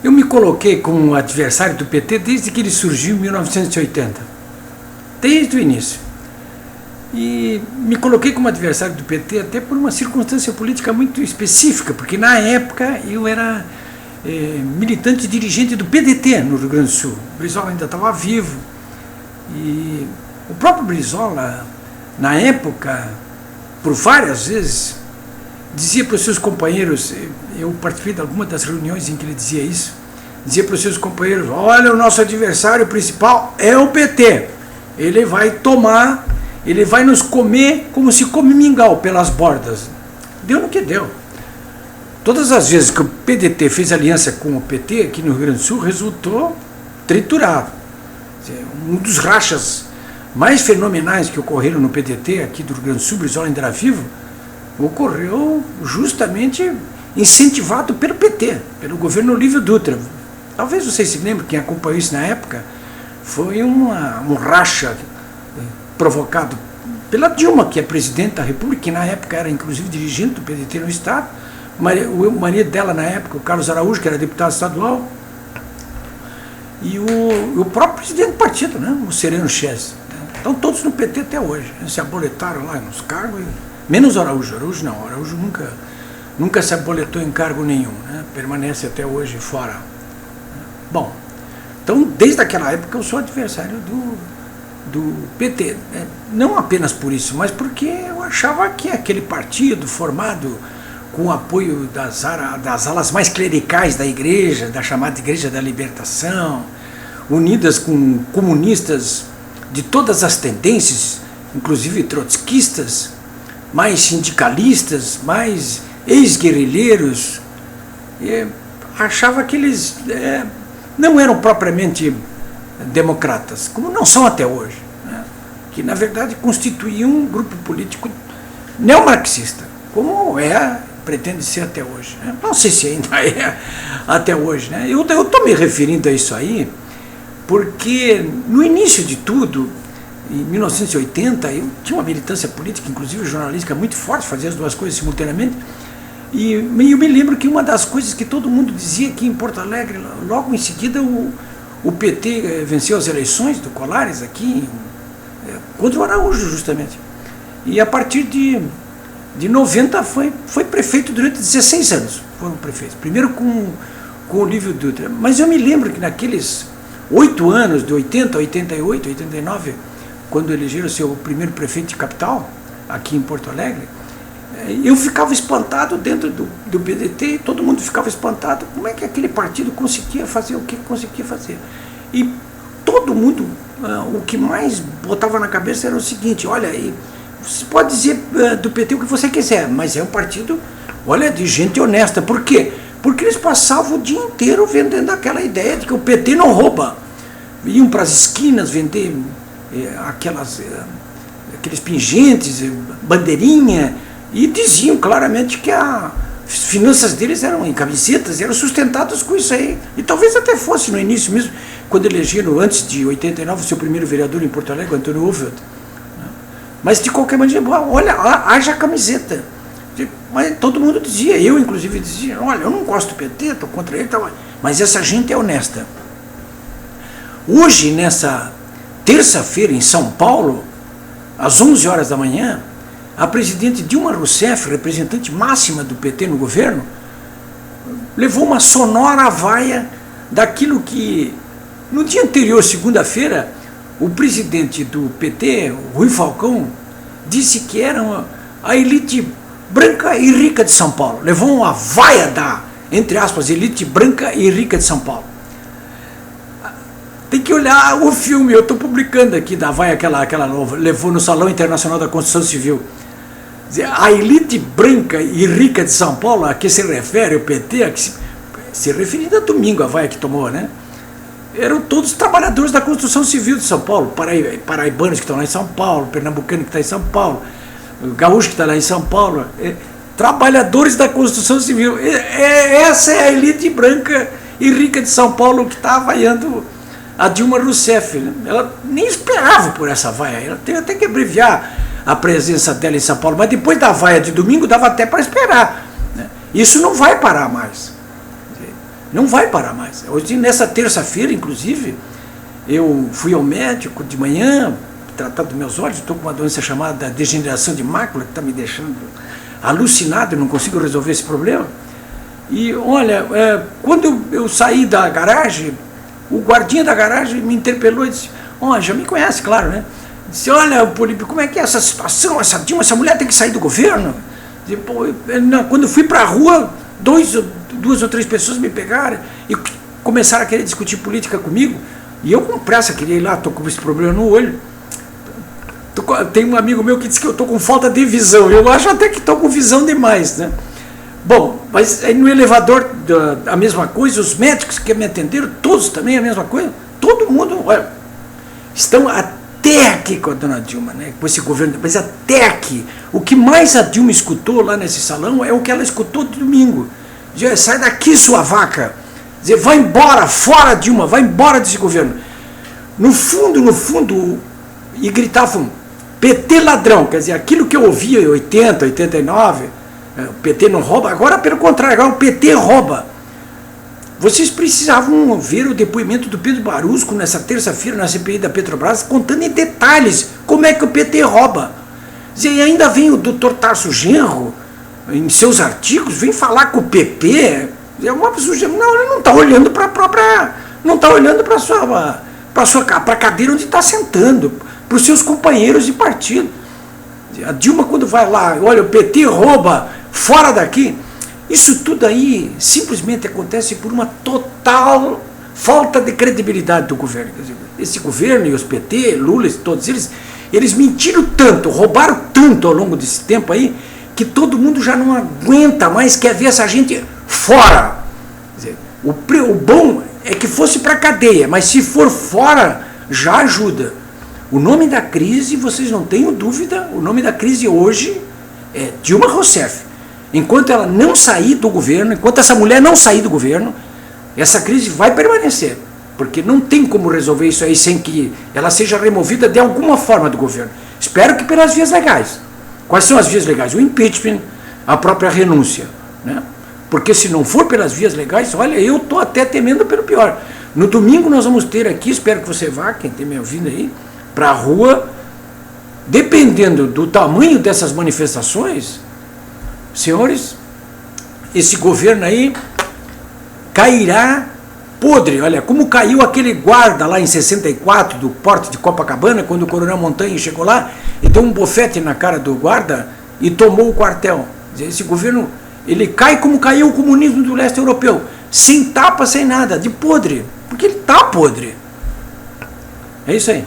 Eu me coloquei como adversário do PT desde que ele surgiu em 1980, desde o início. E me coloquei como adversário do PT até por uma circunstância política muito específica, porque na época eu era militante e dirigente do PDT no Rio Grande do Sul. O Brizola ainda estava vivo e o próprio Brizola, na época, por várias vezes, dizia para os seus companheiros, eu participei de alguma das reuniões em que ele dizia isso, dizia para os seus companheiros: olha, o nosso adversário principal é o PT, ele vai tomar, ele vai nos comer como se come mingau pelas bordas. Deu no que deu. Todas as vezes que o PDT fez aliança com o PT aqui no Rio Grande do Sul, resultou triturado. Um dos rachas mais fenomenais que ocorreram no PDT aqui do Rio Grande do Sul, Brizola ainda era vivo, ocorreu justamente incentivado pelo PT, pelo governo Olívio Dutra. Talvez vocês se lembrem, quem acompanhou isso na época, foi um racha provocado pela Dilma, que é presidente da República, que na época era inclusive dirigente do PDT no Estado, o marido dela na época, o Carlos Araújo, que era deputado estadual, e o próprio presidente do partido, né, o Sereno Chess. Estão todos no PT até hoje, né, se aboletaram lá nos cargos, menos o Araújo. Araújo não, Araújo nunca se aboletou em cargo nenhum, né, permanece até hoje fora. Bom, então desde aquela época eu sou adversário do PT, né? Não apenas por isso, mas porque eu achava que aquele partido formado com o apoio das alas mais clericais da igreja, da chamada Igreja da Libertação, unidas com comunistas de todas as tendências, inclusive trotskistas, mais sindicalistas, mais ex-guerrilheiros, achava que eles não eram propriamente democratas, como não são até hoje, né? Que na verdade constituíam um grupo político neomarxista, como pretende ser até hoje, né? Não sei se ainda é até hoje, né? Eu estou me referindo a isso aí porque no início de tudo, em 1980, eu tinha uma militância política, inclusive jornalística, muito forte, fazia as duas coisas simultaneamente, e eu me lembro que uma das coisas que todo mundo dizia aqui em Porto Alegre, logo em seguida o PT venceu as eleições do Colares aqui, contra o Araújo justamente, e a partir de 90 foi prefeito durante 16 anos, foram prefeitos, primeiro com o Olívio Dutra, mas eu me lembro que naqueles 8 anos, de 80, 88, 89, quando elegeram o seu primeiro prefeito de capital, aqui em Porto Alegre, eu ficava espantado dentro do PDT, e todo mundo ficava espantado, como é que aquele partido conseguia fazer o que conseguia fazer. E todo mundo, o que mais botava na cabeça era o seguinte: olha, você pode dizer do PT o que você quiser, mas é um partido, olha, de gente honesta. Por quê? Porque eles passavam o dia inteiro vendendo aquela ideia de que o PT não rouba. Iam para as esquinas vender aqueles pingentes, bandeirinha, e diziam claramente que as finanças deles eram em camisetas, eram sustentadas com isso aí. E talvez até fosse no início mesmo, quando elegeram, antes de 89, o seu primeiro vereador em Porto Alegre, Antônio Ovelto. Mas de qualquer maneira, olha, haja camiseta. Mas todo mundo dizia, eu inclusive dizia: olha, eu não gosto do PT, estou contra ele, mas essa gente é honesta. Hoje, nessa terça-feira, em São Paulo, às 11 horas da manhã, a presidente Dilma Rousseff, representante máxima do PT no governo, levou uma sonora vaia daquilo que, no dia anterior, segunda-feira, o presidente do PT, Rui Falcão, disse que era a elite branca e rica de São Paulo. Levou uma vaia da, entre aspas, elite branca e rica de São Paulo. Tem que olhar o filme, eu estou publicando aqui da vaia que ela levou no Salão Internacional da Construção Civil. A elite branca e rica de São Paulo, a que se refere o PT, a que se referindo a domingo, a vaia que tomou, né? Eram todos trabalhadores da construção civil de São Paulo, paraibanos que estão lá em São Paulo, pernambucano que está em São Paulo, gaúcho que está lá em São Paulo, trabalhadores da construção civil. Essa é a elite branca e rica de São Paulo que está vaiando a Dilma Rousseff, né? Ela nem esperava por essa vaia, ela teve até que abreviar a presença dela em São Paulo, mas depois da vaia de domingo dava até para esperar, né? Isso não vai parar mais. Não vai parar mais. Hoje, nessa terça-feira, inclusive, eu fui ao médico de manhã, tratar dos meus olhos, estou com uma doença chamada degeneração de mácula, que está me deixando alucinado, eu não consigo resolver esse problema. E olha, quando eu saí da garagem, o guardinha da garagem me interpelou e disse, já me conhece, claro, né? Disse, olha, Políbio, como é que é essa situação, essa Dilma, essa mulher tem que sair do governo? Disse, quando eu fui para a rua, duas ou três pessoas me pegaram e começaram a querer discutir política comigo, e eu com pressa queria ir lá, estou com esse problema no olho. Tem um amigo meu que disse que eu estou com falta de visão, eu acho até que estou com visão demais, né? Bom, mas aí no elevador a mesma coisa, os médicos que me atenderam, todos também a mesma coisa, todo mundo, olha, estão até aqui com a dona Dilma, né, com esse governo, mas até aqui. O que mais a Dilma escutou lá nesse salão é o que ela escutou de domingo. Diz, sai daqui, sua vaca. Dizer, vai embora, fora Dilma, vai embora desse governo. No fundo, e gritavam, PT ladrão, quer dizer, aquilo que eu ouvia em 80, 89, o PT não rouba, agora pelo contrário, agora o PT rouba. Vocês precisavam ver o depoimento do Pedro Barusco nessa terça-feira na CPI da Petrobras, contando em detalhes como é que o PT rouba. E ainda vem o doutor Tarso Genro, em seus artigos, vem falar com o PP, é uma pessoa, não, ele não está olhando para a própria, não está olhando para a cadeira onde está sentando, para os seus companheiros de partido. A Dilma, quando vai lá, olha, o PT rouba, fora daqui, isso tudo aí simplesmente acontece por uma total falta de credibilidade do governo. Quer dizer, esse governo e os PT, Lula, todos eles mentiram tanto, roubaram tanto ao longo desse tempo aí, que todo mundo já não aguenta mais, quer ver essa gente fora. Quer dizer, o bom é que fosse para a cadeia, mas se for fora, já ajuda. O nome da crise, vocês não tenham dúvida, o nome da crise hoje é Dilma Rousseff. Enquanto ela não sair do governo, enquanto essa mulher não sair do governo, essa crise vai permanecer. Porque não tem como resolver isso aí sem que ela seja removida de alguma forma do governo. Espero que pelas vias legais. Quais são as vias legais? O impeachment, a própria renúncia, né? Porque se não for pelas vias legais, olha, eu estou até temendo pelo pior. No domingo nós vamos ter aqui, espero que você vá, quem tem me ouvindo aí, para a rua, dependendo do tamanho dessas manifestações, senhores, esse governo aí cairá podre. Olha, como caiu aquele guarda lá em 64 do porto de Copacabana, quando o coronel Montanha chegou lá e deu um bofete na cara do guarda e tomou o quartel. Esse governo, ele cai como caiu o comunismo do leste europeu, sem tapa, sem nada, de podre, porque ele está podre. É isso aí.